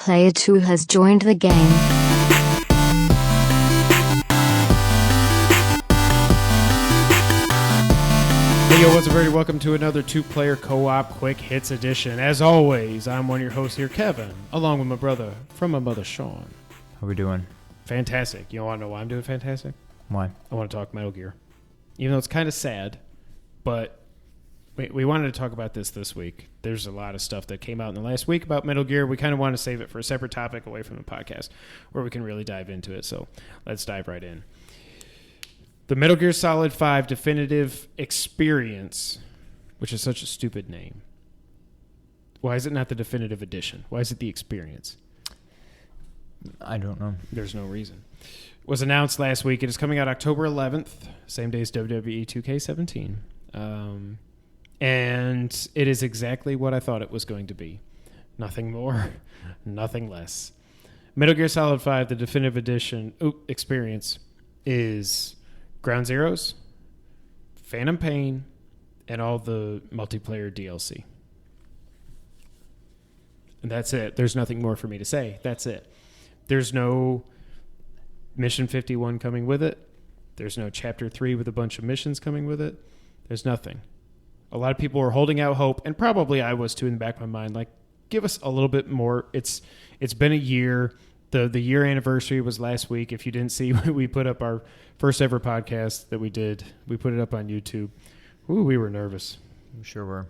Player 2 has joined the game. Hey, yo, what's up, everybody? Welcome to another two-player co-op quick hits edition. As always, I'm one of your hosts here, Kevin, along with my brother from my mother, Sean. How we doing? Fantastic. You want to know why I'm doing fantastic? Why? I want to talk Metal Gear. Even though it's kind of sad, but we wanted to talk about this week. There's a lot of stuff that came out in the last week about Metal Gear. We kind of want to save it for a separate topic away from the podcast where we can really dive into it. So let's dive right in. The Metal Gear Solid 5 Definitive Experience, which is such a stupid name. Why is it not the Definitive Edition? Why is it the Experience? I don't know. There's no reason. Was announced last week. It is coming out October 11th, same day as WWE 2K17. And it is exactly what I thought it was going to be. Nothing more, nothing less. Metal Gear Solid 5, the Definitive Edition Experience, is Ground Zeroes, Phantom Pain, and all the multiplayer DLC. And that's it. There's nothing more for me to say. That's it. There's no Mission 51 coming with it. There's no Chapter 3 with a bunch of missions coming with it. There's nothing. A lot of people were holding out hope, and probably I was too in the back of my mind, like, give us a little bit more. It's been a year. The year anniversary was last week. If you didn't see, we put up our first ever podcast that we did. We put it up on YouTube. Ooh, we were nervous. We sure were.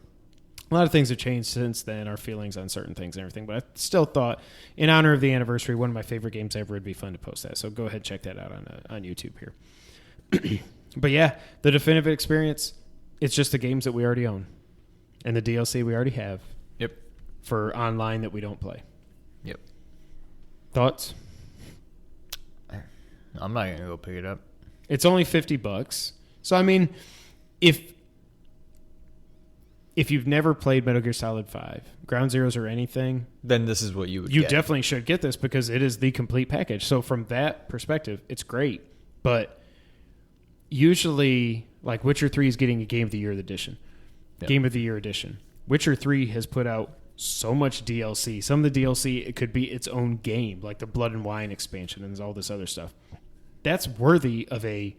A lot of things have changed since then, our feelings on certain things and everything. But I still thought, in honor of the anniversary, one of my favorite games ever, it'd be fun to post that. So go ahead and check that out on YouTube here. But yeah, the Definitive Experience, it's just the games that we already own. And the DLC we already have. Yep. For online that we don't play. Yep. Thoughts? I'm not going to go pick it up. It's only $50. So, I mean, if you've never played Metal Gear Solid 5, Ground Zeroes or anything, then this is what you would you get. definitely should get this because it is the complete package. So from that perspective, it's great. But usually, like, Witcher 3 is getting a Game of the Year edition. Yep. Game of the Year edition. Witcher 3 has put out so much DLC. Some of the DLC, it could be its own game, like the Blood and Wine expansion and all this other stuff. That's worthy of a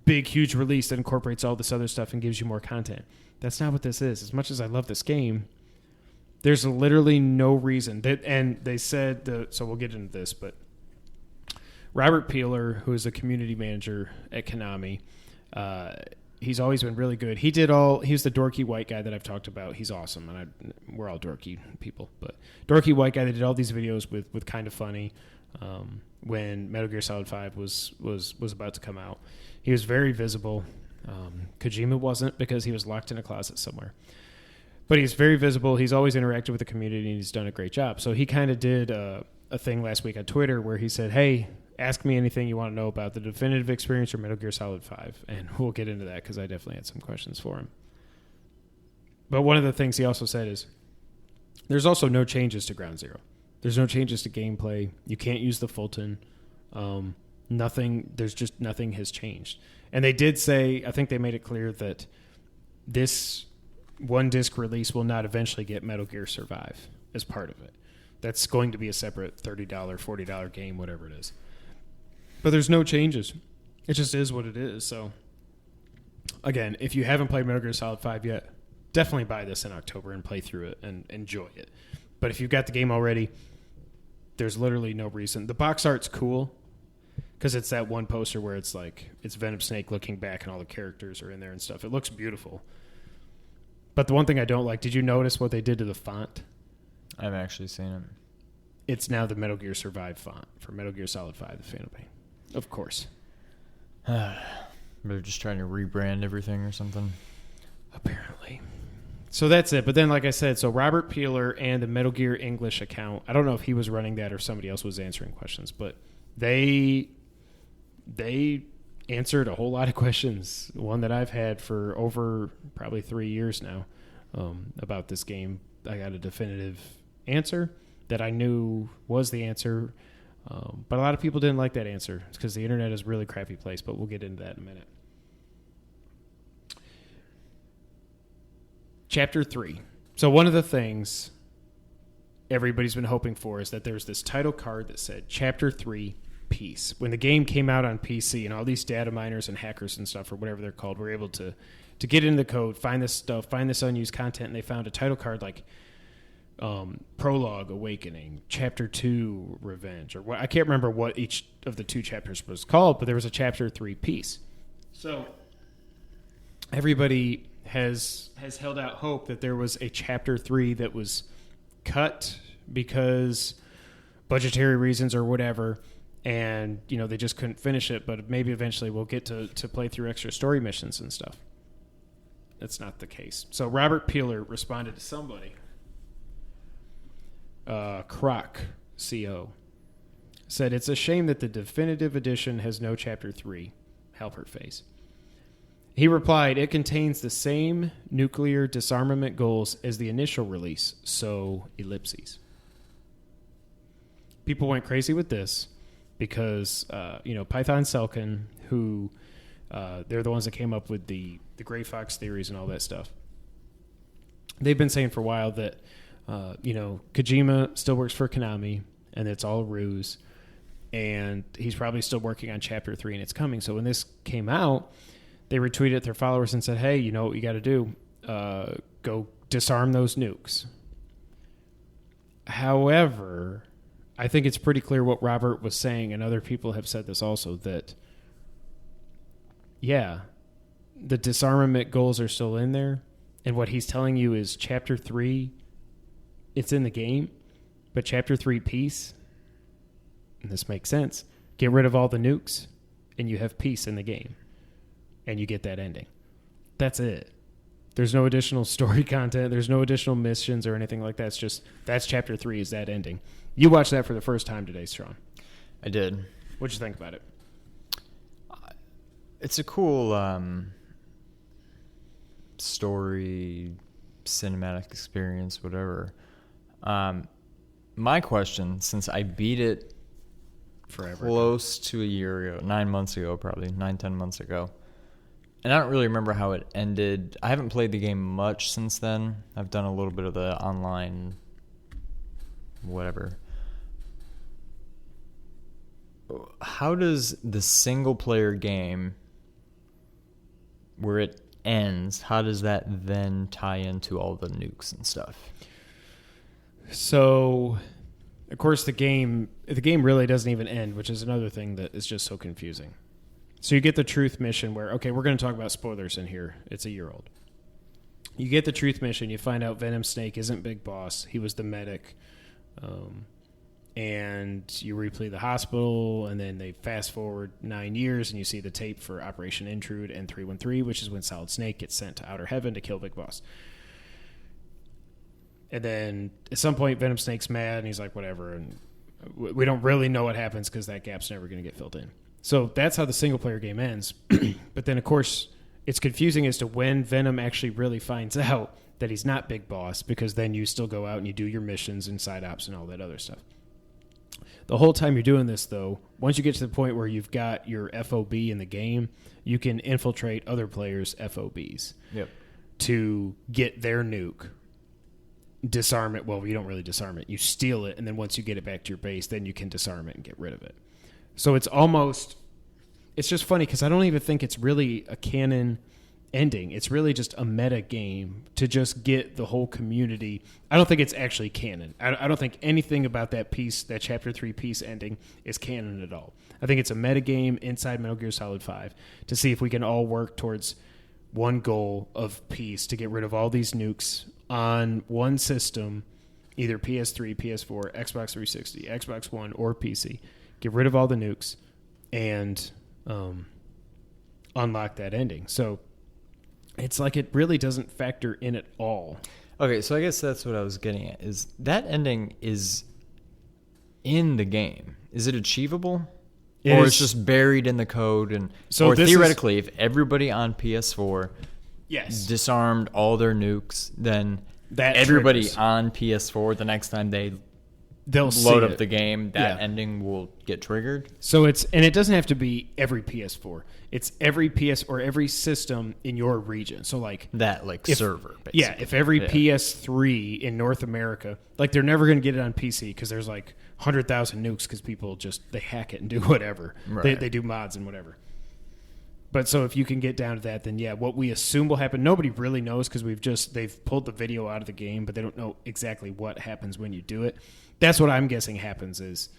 big, huge release that incorporates all this other stuff and gives you more content. That's not what this is. As much as I love this game, there's literally no reason. And they said, so we'll get into this, but Robert Peeler, who is a community manager at Konami, he's always been really good. He was the dorky white guy that I've talked about. He's awesome, and we're all dorky people. But dorky white guy that did all these videos with Kind of Funny when Metal Gear Solid 5 was about to come out. He was very visible. Kojima wasn't because he was locked in a closet somewhere. But he's very visible. He's always interacted with the community, and he's done a great job. So he kind of did a thing last week on Twitter where he said, hey, ask me anything you want to know about the Definitive Experience or Metal Gear Solid 5. And we'll get into that because I definitely had some questions for him. But one of the things he also said is there's also no changes to Ground Zero. There's no changes to gameplay. You can't use the Fulton. Nothing has changed. And they did say, I think they made it clear that this one disc release will not eventually get Metal Gear Survive as part of it. That's going to be a separate $30, $40 game, whatever it is. But there's no changes. It just is what it is. So, again, if you haven't played Metal Gear Solid 5 yet, definitely buy this in October and play through it and enjoy it. But if you've got the game already, there's literally no reason. The box art's cool because it's that one poster where it's like it's Venom Snake looking back and all the characters are in there and stuff. It looks beautiful. But the one thing I don't like, did you notice what they did to the font? I haven't actually seen it. It's now the Metal Gear Survive font for Metal Gear Solid 5, the Phantom Pain. Of course. They're just trying to rebrand everything or something. Apparently. So that's it. But then, like I said, so Robert Peeler and the Metal Gear English account, I don't know if he was running that or somebody else was answering questions, but they answered a whole lot of questions, one that I've had for over probably 3 years now about this game. I got a definitive answer that I knew was the answer, but a lot of people didn't like that answer. It's because the internet is a really crappy place, but we'll get into that in a minute. Chapter 3. So one of the things everybody's been hoping for is that there's this title card that said Chapter 3 Peace. When the game came out on PC and all these data miners and hackers and stuff, or whatever they're called, were able to get into the code, find this stuff, find this unused content, and they found a title card like Prologue Awakening, Chapter 2 Revenge, or what, I can't remember what each of the 2 chapters was called, but there was a Chapter 3 Peace. So everybody has held out hope that there was a Chapter 3 that was cut because budgetary reasons or whatever, and they just couldn't finish it, but maybe eventually we'll get to play through extra story missions and stuff. That's not the case. So Robert Peeler responded to somebody. Croc, CO, said, "It's a shame that the definitive edition has no Chapter 3. Halpert face." He replied, "It contains the same nuclear disarmament goals as the initial release, so ellipses." People went crazy with this because, Python Selkin, who they're the ones that came up with the Gray Fox theories and all that stuff. They've been saying for a while that, Kojima still works for Konami and it's all a ruse, and he's probably still working on Chapter 3 and it's coming. So when this came out, they retweeted their followers and said, "Hey, you know what you got to do? Go disarm those nukes." However, I think it's pretty clear what Robert was saying, and other people have said this also, that, yeah, the disarmament goals are still in there, and what he's telling you is Chapter 3, it's in the game, but Chapter 3 Peace, and this makes sense, get rid of all the nukes, and you have peace in the game, and you get that ending. That's it. There's no additional story content. There's no additional missions or anything like that. It's just, that's Chapter 3 is that ending. You watched that for the first time today, Sean. I did. What'd you think about it? It's a cool story, cinematic experience, whatever. My question, since I beat it Forever close to a year ago, 9 months ago, probably 9-10 months ago, and I don't really remember how it ended. I haven't played the game much since then. I've done a little bit of the online whatever. How does the single player game, where it ends, how does that then tie into all the nukes and stuff? So, of course, the game really doesn't even end, which is another thing that is just so confusing. So you get the truth mission where, okay, we're going to talk about spoilers in here. It's a year old. You get the truth mission. You find out Venom Snake isn't Big Boss. He was the medic. And you replay the hospital, and then they fast forward 9 years, and you see the tape for Operation Intrude and 313, which is when Solid Snake gets sent to Outer Heaven to kill Big Boss. And then at some point, Venom Snake's mad, and he's like, whatever. And we don't really know what happens because that gap's never going to get filled in. So that's how the single-player game ends. But then, of course, it's confusing as to when Venom actually really finds out that he's not Big Boss, because then you still go out and you do your missions and side ops and all that other stuff. The whole time you're doing this, though, once you get to the point where you've got your FOB in the game, you can infiltrate other players' FOBs to get their nuke, disarm it. Well, you don't really disarm it. You steal it, and then once you get it back to your base, then you can disarm it and get rid of it. So it's just funny because I don't even think it's really a canon ending. It's really just a meta game to just get the whole community. I don't think it's actually canon. I don't think anything about that piece, that Chapter 3 piece ending, is canon at all. I think it's a meta game inside Metal Gear Solid 5 to see if we can all work towards one goal of peace, to get rid of all these nukes on one system, either PS3, PS4, Xbox 360, Xbox One, or PC. Get rid of all the nukes and unlock that ending. So it's like it really doesn't factor in at all. Okay, so I guess that's what I was getting at. Is that ending is in the game? Is it achievable? Or it's just buried in the code? And so or theoretically, if everybody on PS4 disarmed all their nukes, then that everybody triggers on PS4, the next time they they'll see load it. up the game, that Yeah. ending will get triggered. So and it doesn't have to be every PS4. It's every PS or every system in your region. So like That server, basically. yeah, if every PS3 in North America, like they're never going to get it on PC because there's like 100,000 nukes because people they hack it and do whatever. Right. They do mods and whatever. But so if you can get down to that, then yeah, what we assume will happen, nobody really knows because they've pulled the video out of the game, but they don't know exactly what happens when you do it. That's what I'm guessing happens is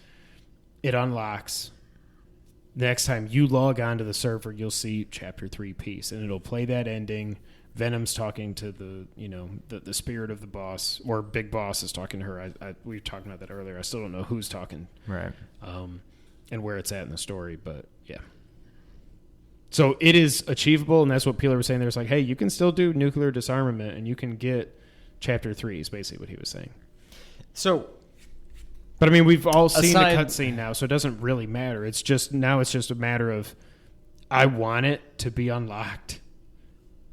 it unlocks. The next time you log onto the server, you'll see Chapter 3 piece, and it'll play that ending. Venom's talking to the spirit of the boss, or Big Boss is talking to her. We were talking about that earlier. I still don't know who's talking, Right. and where it's at in the story, but yeah. So it is achievable, and that's what Peeler was saying. There's like, hey, you can still do nuclear disarmament, and you can get Chapter 3 is basically what he was saying. So, But I mean, we've all seen the Aside- cutscene now, so it doesn't really matter. It's just a matter of I want it to be unlocked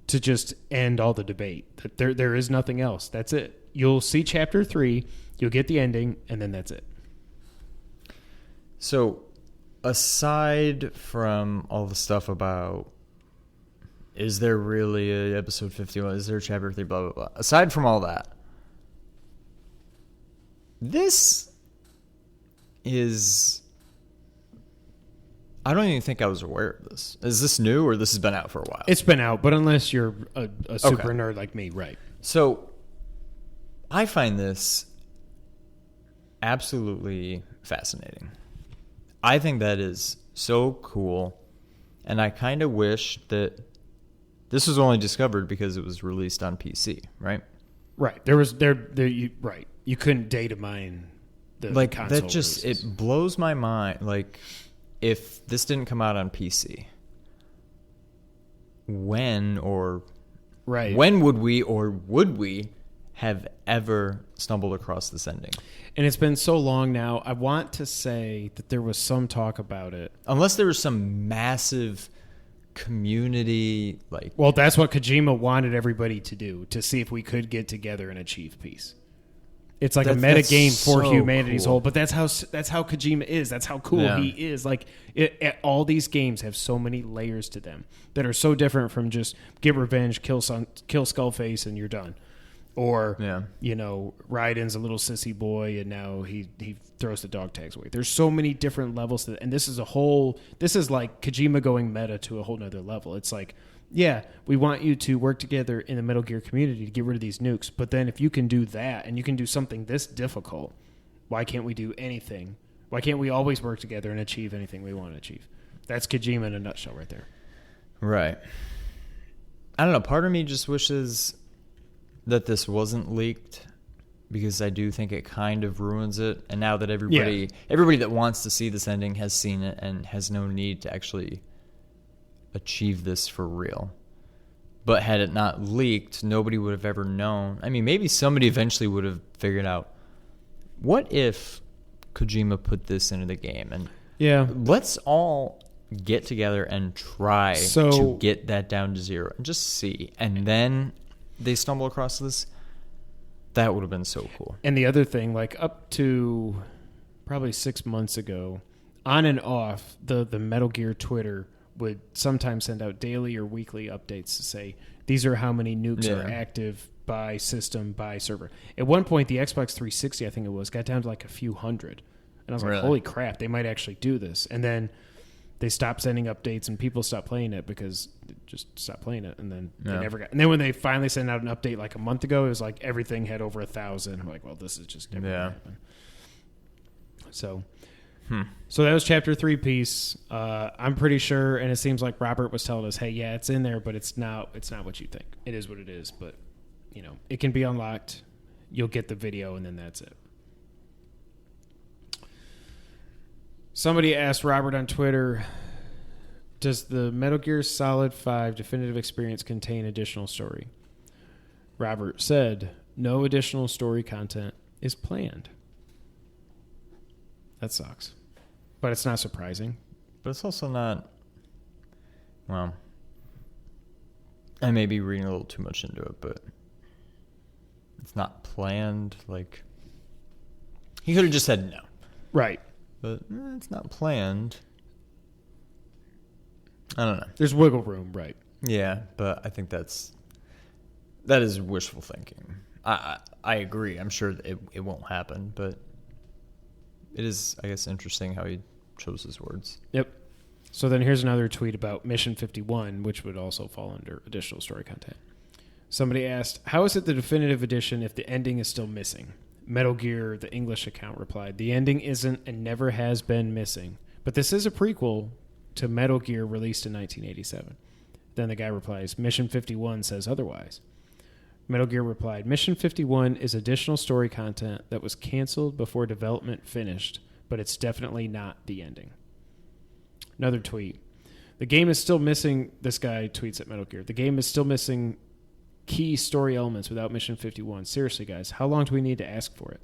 to just end all the debate. That there is nothing else. That's it. You'll see Chapter 3, you'll get the ending, and then that's it. So, aside from all the stuff about is there really a episode 51, is there Chapter 3, blah, blah, blah. Aside from all that, this is... I don't even think I was aware of this. Is this new or this has been out for a while? It's been out, but unless you're a super nerd like me, right? So, I find this absolutely fascinating. I think that is so cool, and I kind of wish that this was only discovered because it was released on PC, right? Right. Right. You couldn't data mine the console that just releases. it blows my mind. Like, if this didn't come out on PC, when would we have ever stumbled across this ending? And it's been so long now. I want to say that there was some talk about it. Unless there was some massive community, Well, that's what Kojima wanted everybody to do, to see if we could get together and achieve peace. It's like a meta game for so humanity's cool. whole, but that's how Kojima is. That's how cool he is. Like all these games have so many layers to them that are so different from just get revenge, kill Skullface, and you're done. Or Raiden's a little sissy boy, and now he throws the dog tags away. There's so many different levels to it, and this is like Kojima going meta to a whole nother level. It's like, yeah, we want you to work together in the Metal Gear community to get rid of these nukes, but then if you can do that and you can do something this difficult, why can't we do anything? Why can't we always work together and achieve anything we want to achieve? That's Kojima in a nutshell right there. Right. I don't know. Part of me just wishes that this wasn't leaked, because I do think it kind of ruins it. And now that everybody that wants to see this ending has seen it and has no need to actually achieve this for real. But had it not leaked, nobody would have ever known. I mean, maybe somebody eventually would have figured out, what if Kojima put this into the game? And let's all get together and try to get that down to zero and just see. And then they stumble across this. That would have been so cool. And the other thing, like up to probably 6 months ago, on and off, the Metal Gear Twitter would sometimes send out daily or weekly updates to say, these are how many nukes are active by system, by server. At one point, the Xbox 360, I think it was, got down to like a few hundred. And I was like, holy crap, they might actually do this. And then they stopped sending updates and people stopped playing it because they just stopped playing it. And then they never got. And then when they finally sent out an update like a month ago, it was like everything had over 1,000. I'm like, well, this is just never going to happen. So that was Chapter 3 piece. I'm pretty sure, and it seems like Robert was telling us, hey, yeah, it's in there, but it's not what you think. It is what it is, but it can be unlocked. You'll get the video, and then that's it. Somebody asked Robert on Twitter, does the Metal Gear Solid 5 Definitive Experience contain additional story? Robert said, no additional story content is planned. That sucks. But it's not surprising. But it's also not... Well, I may be reading a little too much into it, but it's not planned. Like, He could have just said no. Right. But it's not planned. I don't know. There's wiggle room, right? Yeah, but I think that is wishful thinking. I agree. I'm sure it won't happen, but it is, I guess, interesting how he chose his words. Yep. So then here's another tweet about Mission 51, which would also fall under additional story content. Somebody asked, how is it the definitive edition if the ending is still missing? Metal Gear, the English account, replied, the ending isn't and never has been missing, but this is a prequel to Metal Gear released in 1987. Then the guy replies, Mission 51 says otherwise. Metal Gear replied, Mission 51 is additional story content that was canceled before development finished, but it's definitely not the ending. Another tweet. The game is still missing, this guy tweets at Metal Gear, the game is still missing key story elements without Mission 51. Seriously, guys, how long do we need to ask for it?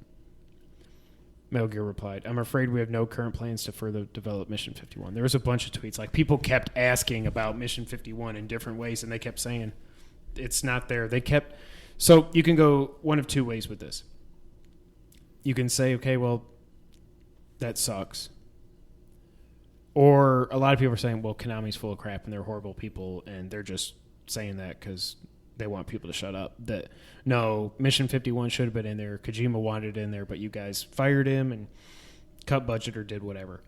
Metal Gear replied, I'm afraid we have no current plans to further develop Mission 51. There was a bunch of tweets. Like, people kept asking about Mission 51 in different ways, and they kept saying it's not there. So you can go one of two ways with this. You can say, okay, well, that sucks. Or a lot of people are saying, well, Konami's full of crap and they're horrible people and they're just saying that because they want people to shut up. That no, Mission 51 should have been in there. Kojima wanted it in there, but you guys fired him and cut budget or did whatever.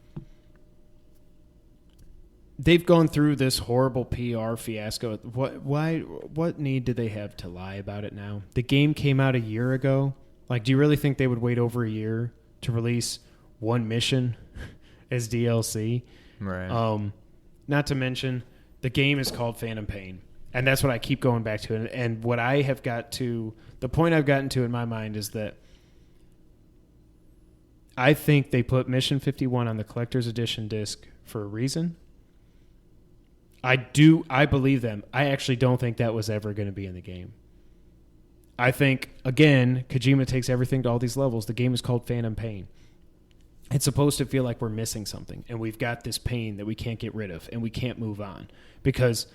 They've gone through this horrible PR fiasco. What need do they have to lie about it now? The game came out a year ago. Like, do you really think they would wait over a year to release one mission as DLC? Right. Not to mention, the game is called Phantom Pain. And that's what I keep going back to. And what I have got to, the point I've gotten to in my mind is that I think they put Mission 51 on the Collector's Edition disc for a reason. I believe them. I actually don't think that was ever going to be in the game. I think, again, Kojima takes everything to all these levels. The game is called Phantom Pain. It's supposed to feel like we're missing something, and we've got this pain that we can't get rid of, and we can't move on. Because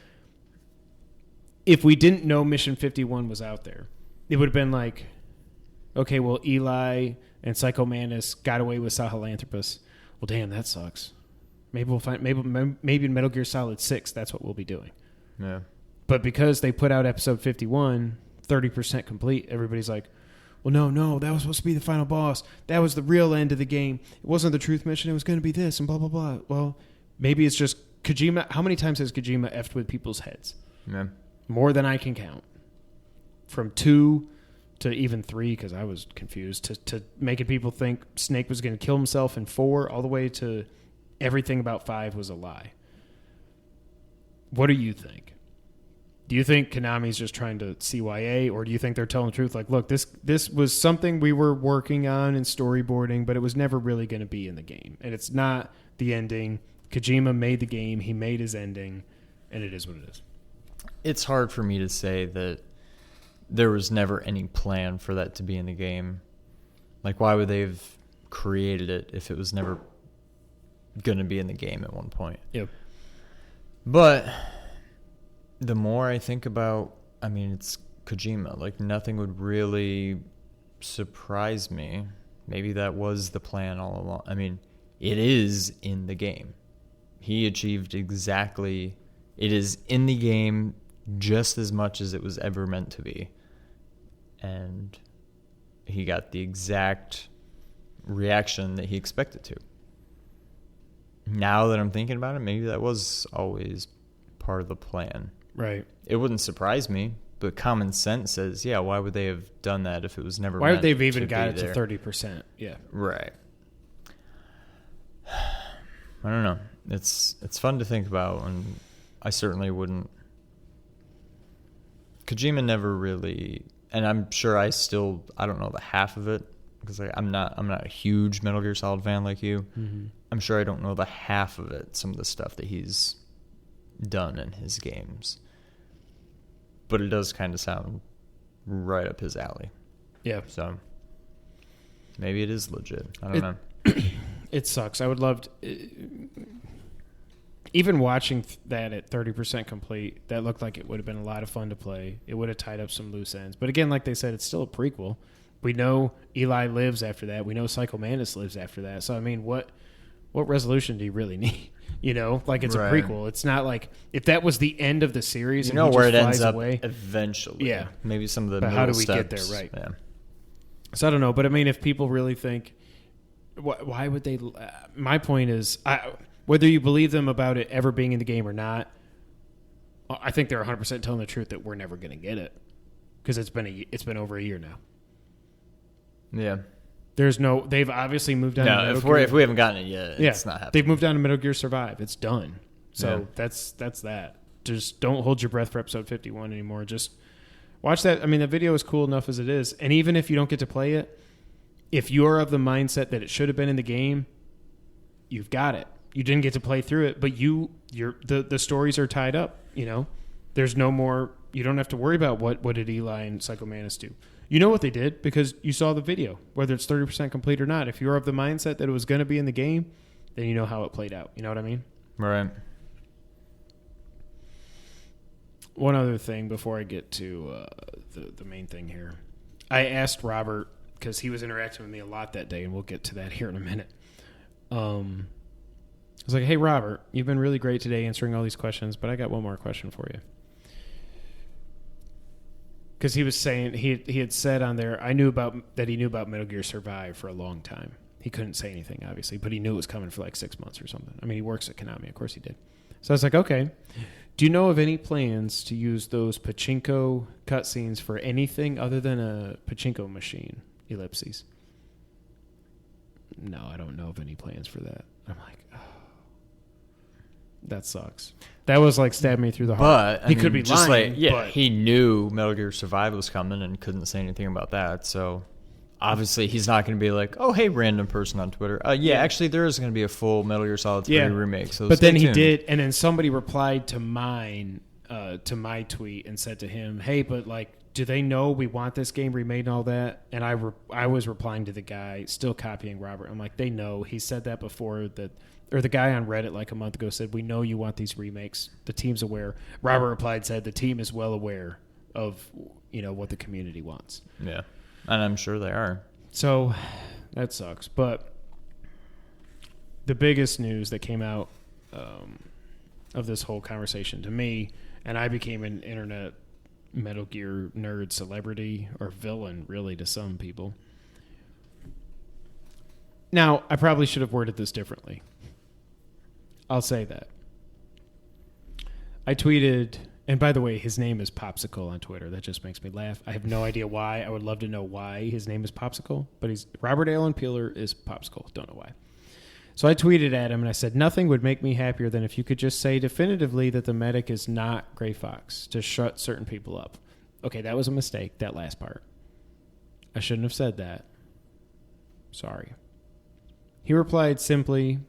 if we didn't know Mission 51 was out there, it would have been like, okay, well, Eli and Psycho Mantis got away with Sahelanthropus. Well, damn, that sucks. Maybe we'll find maybe in Metal Gear Solid 6, that's what we'll be doing. Yeah. But because they put out episode 51, 30% complete, everybody's like, well, no, that was supposed to be the final boss. That was the real end of the game. It wasn't the truth mission. It was going to be this and blah, blah, blah. Well, maybe it's just Kojima. How many times has Kojima effed with people's heads? Yeah. More than I can count. From 2 to even 3, because I was confused, to making people think Snake was going to kill himself in 4, all the way to everything about 5 was a lie. What do you think? Do you think Konami's just trying to CYA, or do you think they're telling the truth? Like, look, this was something we were working on and storyboarding, but it was never really going to be in the game. And it's not the ending. Kojima made the game. He made his ending, and it is what it is. It's hard for me to say that there was never any plan for that to be in the game. Like, why would they have created it if it was never going to be in the game at one point? Yep. But the more I think about, I mean, it's Kojima. Like, nothing would really surprise me. Maybe that was the plan all along. I mean, it is in the game. He achieved exactly... It is in the game just as much as it was ever meant to be. And he got the exact reaction that he expected to. Now that I'm thinking about it, maybe that was always part of the plan. Right. It wouldn't surprise me, but common sense says, yeah, why would they have done that if it was never Why meant would they have even to got be it to there? 30%? Yeah. Right. I don't know. It's fun to think about, and I certainly wouldn't. Kojima never really, and I'm sure I don't know the half of it, because I'm not a huge Metal Gear Solid fan like you. Mm-hmm. I'm sure I don't know the half of it, some of the stuff that he's done in his games. But it does kind of sound right up his alley. Yeah. So maybe it is legit. I don't know. It sucks. I would love to... Even watching that at 30% complete, that looked like it would have been a lot of fun to play. It would have tied up some loose ends. But again, like they said, it's still a prequel. We know Eli lives after that. We know Psycho Mantis lives after that. So I mean, what resolution do you really need? You know, like it's Right. a prequel. It's not like if that was the end of the series. You and know he where just it ends flies up away. eventually. Yeah. Maybe some of the But how middle do we get there, steps. right? Yeah. So I don't know, but I mean, if people really think, why would they? My point is, whether you believe them about it ever being in the game or not, I think they're 100% telling the truth that we're never going to get it because it's been over a year now. Yeah. They've obviously moved on. No, to if we haven't gotten it yet, yeah, it's not happening. they've moved on to Metal Gear Survive. It's done. So Yeah. that's that. Just don't hold your breath for episode 51 anymore. Just watch that. I mean, the video is cool enough as it is, and even if you don't get to play it, if you're of the mindset that it should have been in the game, you've got it. You didn't get to play through it, but the stories are tied up. You know, there's no more. You don't have to worry about what did Eli and Psycho Mantis do. You know what they did because you saw the video, whether it's 30% complete or not. If you're of the mindset that it was going to be in the game, then you know how it played out. You know what I mean? Right. One other thing before I get to the main thing here. I asked Robert, because he was interacting with me a lot that day, and we'll get to that here in a minute. I was like, hey, Robert, you've been really great today answering all these questions, but I got one more question for you. Because he was saying, he had said on there, he knew about Metal Gear Survive for a long time. He couldn't say anything, obviously, but he knew it was coming for like 6 months or something. I mean, he works at Konami. Of course he did. So I was like, okay. Do you know of any plans to use those pachinko cutscenes for anything other than a pachinko machine? Ellipses. No, I don't know of any plans for that. I'm like, oh, that sucks. That was like stabbed me through the heart. But he could be just lying. like, yeah, but he knew Metal Gear Survive was coming and couldn't say anything about that. So obviously he's not going to be like, oh, hey, random person on Twitter. Actually, there is going to be a full Metal Gear Solid 3 remake. So but stay then he tuned. did, and then somebody replied to mine, to my tweet, and said to him, "Hey, but like, do they know we want this game remade and all that?" And I was replying to the guy, still copying Robert. I'm like, they know. He said that before that. Or the guy on Reddit like a month ago said, we know you want these remakes. The team's aware. Robert replied, said the team is well aware of, you know, what the community wants. Yeah, and I'm sure they are. So that sucks. But the biggest news that came out of this whole conversation to me, and I became an internet Metal Gear nerd celebrity or villain, really, to some people. Now, I probably should have worded this differently. I'll say that. I tweeted, and by the way, his name is Popsicle on Twitter. That just makes me laugh. I have no idea why. I would love to know why his name is Popsicle, but he's Robert Allen Peeler is Popsicle. Don't know why. So I tweeted at him and I said, nothing would make me happier than if you could just say definitively that the medic is not Gray Fox to shut certain people up. Okay, that was a mistake, that last part. I shouldn't have said that. Sorry. He replied simply,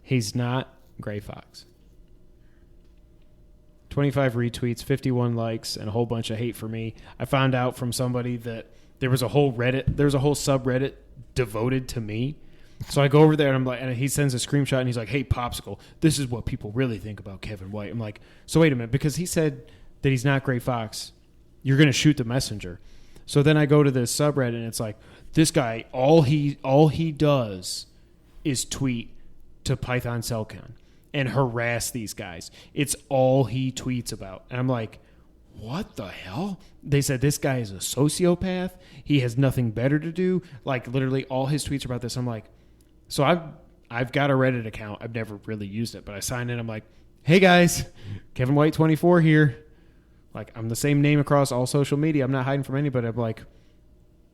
he's not Gray Fox. 25 retweets, 51 likes, and a whole bunch of hate for me. I found out from somebody that there was a whole subreddit devoted to me. So I go over there and I'm like, and he sends a screenshot and he's like, hey, Popsicle, this is what people really think about Kevin White. I'm like, so wait a minute, because he said that he's not Gray Fox, you're going to shoot the messenger. So then I go to this subreddit and it's like, this guy, all he does is tweet to Python Cellcon and harass these guys. It's all he tweets about. And I'm like, what the hell? They said this guy is a sociopath. He has nothing better to do. Like, literally all his tweets are about this. I'm like, so I've got a Reddit account. I've never really used it, but I signed in. I'm like, hey guys, Kevin White 24 here. Like, I'm the same name across all social media. I'm not hiding from anybody. I'm like,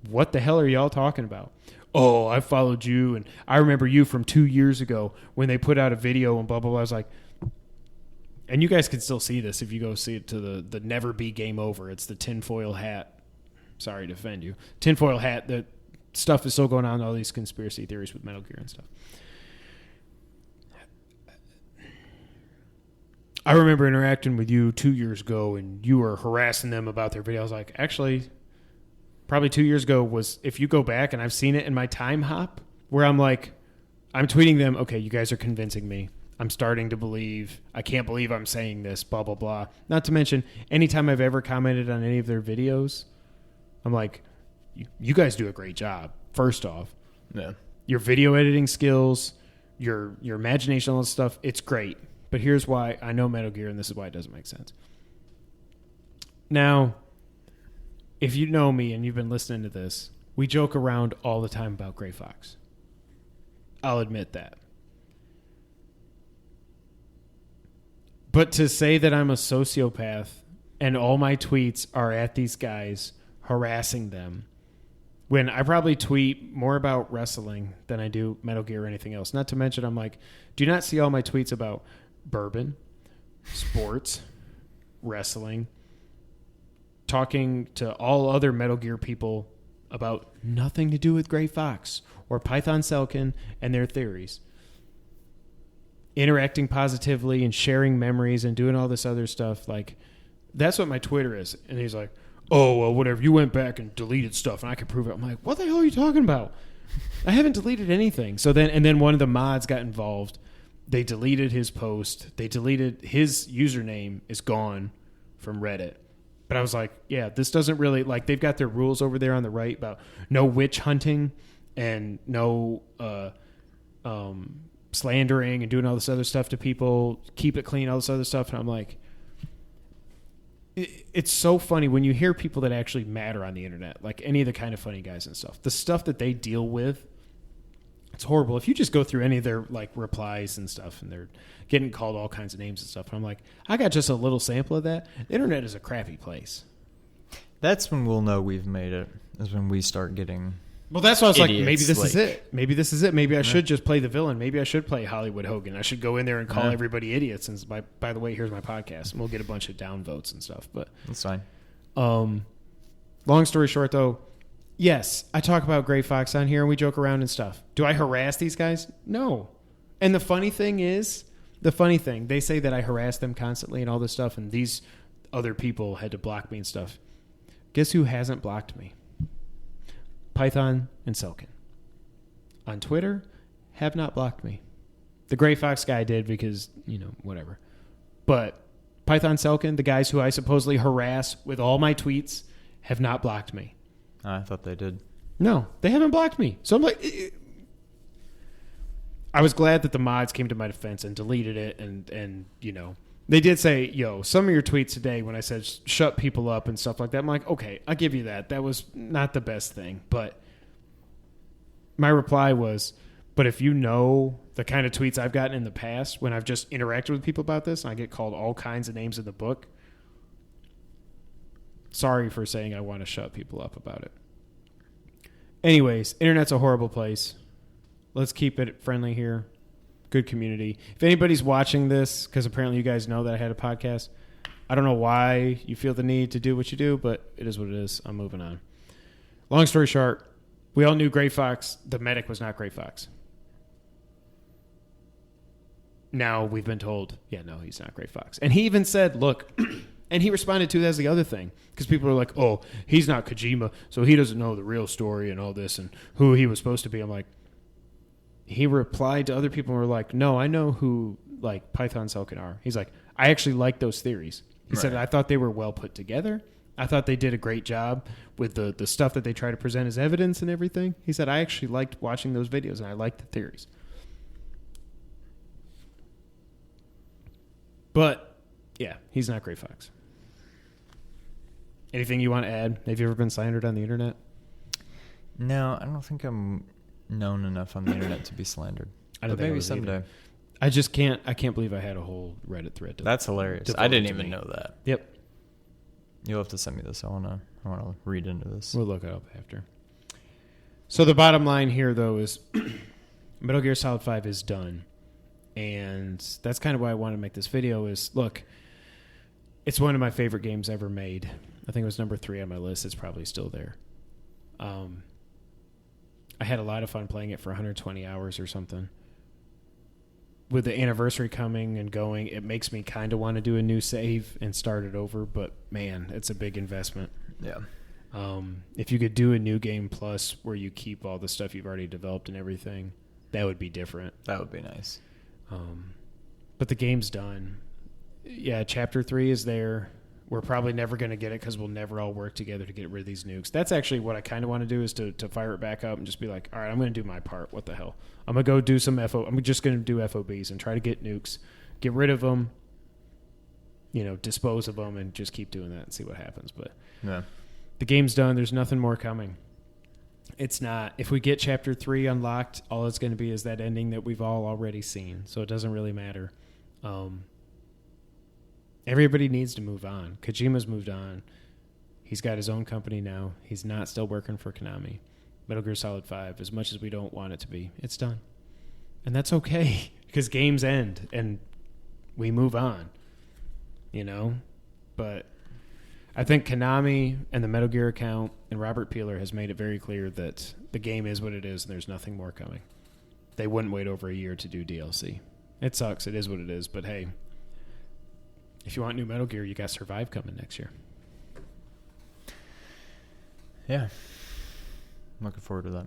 what the hell are y'all talking about? Oh, I followed you, and I remember you from 2 years ago when they put out a video and blah, blah, blah. I was like, and you guys can still see this if you go see it to the Never Be Game Over. It's the tinfoil hat. Sorry to offend you. Tinfoil hat. The stuff is still going on, all these conspiracy theories with Metal Gear and stuff. I remember interacting with you 2 years ago, and you were harassing them about their video. I was like, actually, probably 2 years ago was, if you go back, and I've seen it in my time hop, where I'm like, I'm tweeting them, okay, you guys are convincing me. I'm starting to believe. I can't believe I'm saying this, blah, blah, blah. Not to mention, anytime I've ever commented on any of their videos, I'm like, you guys do a great job. First off, Yeah. your video editing skills, your imagination, all this stuff, it's great. But here's why I know Metal Gear, and this is why it doesn't make sense. Now, if you know me and you've been listening to this, we joke around all the time about Gray Fox. I'll admit that. But to say that I'm a sociopath and all my tweets are at these guys harassing them, when I probably tweet more about wrestling than I do Metal Gear or anything else. Not to mention, I'm like, do you not see all my tweets about bourbon, sports, wrestling, talking to all other Metal Gear people about nothing to do with Gray Fox or Python Selkin and their theories. Interacting positively and sharing memories and doing all this other stuff. Like, that's what my Twitter is. And he's like, oh, well, whatever. You went back and deleted stuff and I can prove it. I'm like, what the hell are you talking about? I haven't deleted anything. So then one of the mods got involved. They deleted his post. They deleted his username is gone from Reddit. But I was like, yeah, this doesn't really, like, they've got their rules over there on the right about no witch hunting and no slandering and doing all this other stuff to people, keep it clean, all this other stuff. And I'm like, it's so funny when you hear people that actually matter on the internet, like any of the kind of funny guys and stuff, the stuff that they deal with, it's horrible. If you just go through any of their like replies and stuff and they're getting called all kinds of names and stuff, and I'm like, I got just a little sample of that. The internet is a crappy place. That's when we'll know we've made it, is when we start getting... Well, that's why I was like, idiots, maybe this is like- it. Maybe this is it. Maybe I should just play the villain. Maybe I should play Hollywood Hogan. I should go in there and call everybody idiots. And by the way, here's my podcast. And we'll get a bunch of downvotes and stuff. But That's fine. long story short, though, yes, I talk about Gray Fox on here and we joke around and stuff. Do I harass these guys? No. And the funny thing, they say that I harass them constantly and all this stuff, and these other people had to block me and stuff. Guess who hasn't blocked me? Python and Selkin. On Twitter, have not blocked me. The Gray Fox guy did because, whatever. But Python Selkin, the guys who I supposedly harass with all my tweets, have not blocked me. I thought they did. No, they haven't blocked me. So I'm like... I was glad that the mods came to my defense and deleted it, and they did say, some of your tweets today when I said shut people up and stuff like that, I'm like, okay, I'll give you that. That was not the best thing. But my reply was, but if you know the kind of tweets I've gotten in the past when I've just interacted with people about this and I get called all kinds of names in the book, sorry for saying I want to shut people up about it. Anyways, internet's a horrible place. Let's keep it friendly here. Good community. If anybody's watching this, because apparently you guys know that I had a podcast, I don't know why you feel the need to do what you do, but it is what it is. I'm moving on. Long story short, we all knew Gray Fox. The medic was not Gray Fox. Now we've been told, yeah, no, he's not Gray Fox. And he even said, look, and he responded to that's the other thing, because people are like, oh, he's not Kojima, so he doesn't know the real story and all this and who he was supposed to be. I'm like, he replied to other people and were like, no, I know who like Python Selkin are. He's like, I actually like those theories. He said, I thought they were well put together. I thought they did a great job with the stuff that they try to present as evidence and everything. He said, I actually liked watching those videos and I liked the theories. But, yeah, he's not Gray Fox. Anything you want to add? Have you ever been slandered on the internet? No, I don't think I'm known enough on the internet to be slandered. I don't but think I maybe was someday. either. I just can't. I can't believe I had a whole Reddit thread. That's hilarious. devoted I didn't to even me. know that. Yep. You'll have to send me this. I wanna read into this. We'll look it up after. So the bottom line here, though, is Metal Gear Solid 5 is done. And that's kind of why I wanted to make this video is, look, it's one of my favorite games ever made. I think it was number 3 on my list. It's probably still there. I had a lot of fun playing it for 120 hours or something. With the anniversary coming and going, it makes me kind of want to do a new save and start it over. But, man, it's a big investment. Yeah. If you could do a new game plus where you keep all the stuff you've already developed and everything, that would be different. That would be nice. But the game's done. Yeah, Chapter 3 is there. we're probably never going to get it because we'll never all work together to get rid of these nukes. That's actually what I kind of want to do is to fire it back up and just be like, all right, I'm going to do my part. What the hell? I'm going to go do some I'm just going to do FOBs and try to get nukes, get rid of them, dispose of them, and just keep doing that and see what happens. But Yeah. the game's done. There's nothing more coming. It's not. If we get Chapter 3 unlocked, all it's going to be is that ending that we've all already seen. So it doesn't really matter. Everybody needs to move on. Kojima's moved on. He's got his own company now. He's not still working for Konami. Metal Gear Solid 5, as much as we don't want it to be, it's done. And that's okay because games end and we move on. But I think Konami and the Metal Gear account and Robert Peeler has made it very clear that the game is what it is and there's nothing more coming. They wouldn't wait over a year to do DLC. It sucks. It is what it is. But hey, if you want new Metal Gear, you got Survive coming next year. Yeah. Looking forward to that.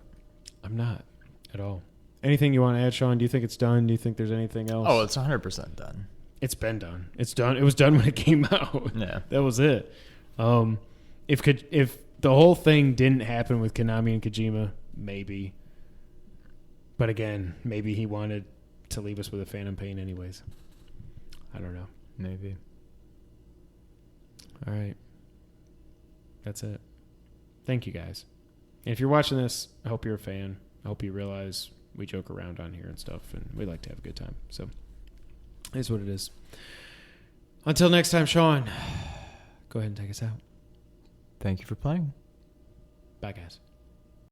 I'm not at all. Anything you want to add, Sean? Do you think it's done? Do you think there's anything else? Oh, it's 100% done. It's been done. It's done. It was done when it came out. Yeah. That was it. If the whole thing didn't happen with Konami and Kojima, maybe. But again, maybe he wanted to leave us with a Phantom Pain anyways. I don't know. Maybe. All right. That's it. Thank you, guys. And if you're watching this, I hope you're a fan. I hope you realize we joke around on here and stuff, and we like to have a good time. So, it is what it is. Until next time, Sean, go ahead and take us out. Thank you for playing. Bye, guys.